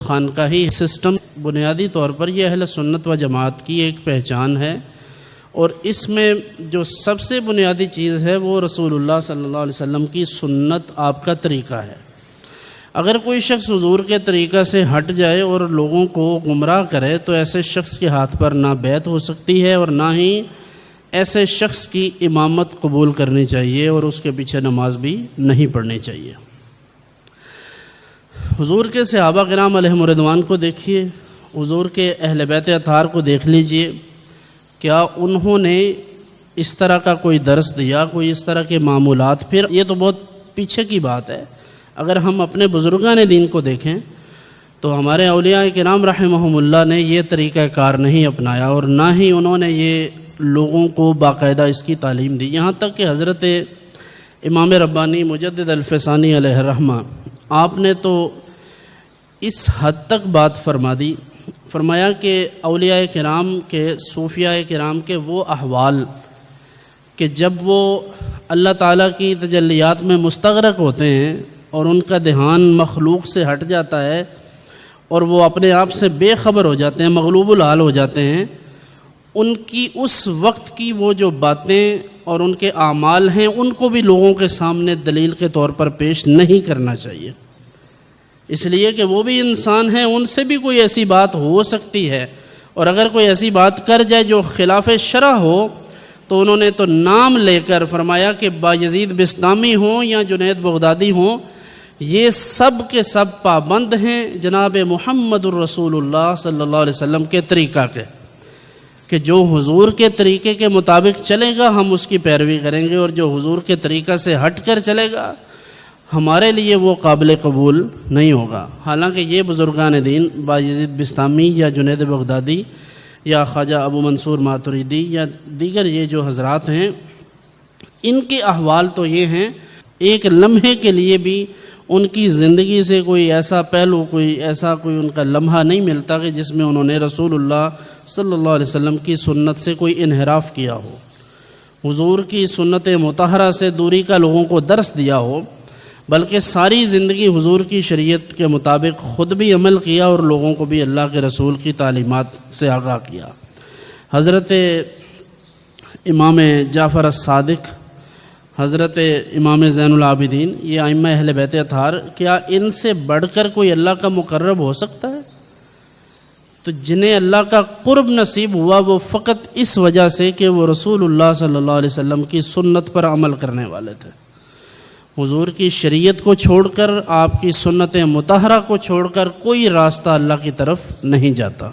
خانقاہی system بنیادی طور پر یہ اہل سنت و جماعت کی ایک پہچان ہے، اور اس میں جو سب سے بنیادی چیز ہے وہ رسول اللہ صلی اللہ علیہ وسلم کی سنت، آپ کا طریقہ ہے۔ اگر کوئی شخص حضور کے طریقہ سے ہٹ جائے اور لوگوں کو گمراہ کرے تو ایسے شخص کے ہاتھ پر نہ بیعت ہو سکتی ہے اور نہ ہی ایسے شخص کی امامت قبول کرنی چاہیے، اور اس کے پیچھے نماز بھی نہیں پڑھنی چاہیے۔ حضور کے صحابہ کرام علیہم رضوان کو دیکھیے، حضور کے اہل بیت اطہار کو دیکھ لیجئے، کیا انہوں نے اس طرح کا کوئی درس دیا، کوئی اس طرح کے معمولات؟ پھر یہ تو بہت پیچھے کی بات ہے، اگر ہم اپنے بزرگان دین کو دیکھیں تو ہمارے اولیاء کرام رحمہم اللہ نے یہ طریقہ کار نہیں اپنایا، اور نہ ہی انہوں نے یہ لوگوں کو باقاعدہ اس کی تعلیم دی، یہاں تک کہ حضرت امام ربانی مجدد الفسانی علیہ الرحمہ آپ نے تو اس حد تک بات فرما دی، فرمایا کہ اولیاء کرام کے، صوفیاء کرام کے وہ احوال کہ جب وہ اللہ تعالیٰ کی تجلیات میں مستغرق ہوتے ہیں اور ان کا دھیان مخلوق سے ہٹ جاتا ہے اور وہ اپنے آپ سے بے خبر ہو جاتے ہیں، مغلوب الحال ہو جاتے ہیں، ان کی اس وقت کی وہ جو باتیں اور ان کے اعمال ہیں ان کو بھی لوگوں کے سامنے دلیل کے طور پر پیش نہیں کرنا چاہیے، اس لیے کہ وہ بھی انسان ہیں، ان سے بھی کوئی ایسی بات ہو سکتی ہے، اور اگر کوئی ایسی بات کر جائے جو خلاف شرع ہو تو انہوں نے تو نام لے کر فرمایا کہ بایزید بستامی ہوں یا جنید بغدادی ہوں، یہ سب کے سب پابند ہیں جناب محمد الرسول اللہ صلی اللہ علیہ وسلم کے طریقہ کے، کہ جو حضور کے طریقے کے مطابق چلے گا ہم اس کی پیروی کریں گے، اور جو حضور کے طریقہ سے ہٹ کر چلے گا ہمارے لیے وہ قابل قبول نہیں ہوگا۔ حالانکہ یہ بزرگان دین بایزید بستامی یا جنید بغدادی یا خواجہ ابو منصور ماتریدی یا دیگر یہ جو حضرات ہیں، ان کے احوال تو یہ ہیں، ایک لمحے کے لیے بھی ان کی زندگی سے کوئی ایسا پہلو، کوئی ان کا لمحہ نہیں ملتا کہ جس میں انہوں نے رسول اللہ صلی اللہ علیہ وسلم کی سنت سے کوئی انحراف کیا ہو، حضور کی سنت مطہرہ سے دوری کا لوگوں کو درس دیا ہو، بلکہ ساری زندگی حضور کی شریعت کے مطابق خود بھی عمل کیا اور لوگوں کو بھی اللہ کے رسول کی تعلیمات سے آگاہ کیا۔ حضرت امام جعفر الصادق، حضرت امام زین العابدین، یہ ائمہ اہل بیت اطہار، کیا ان سے بڑھ کر کوئی اللہ کا مقرب ہو سکتا ہے؟ تو جنہیں اللہ کا قرب نصیب ہوا وہ فقط اس وجہ سے کہ وہ رسول اللہ صلی اللہ علیہ وسلم کی سنت پر عمل کرنے والے تھے، حضور کی شریعت کو چھوڑ کر، آپ کی سنت مطہرہ کو چھوڑ کر کوئی راستہ اللہ کی طرف نہیں جاتا۔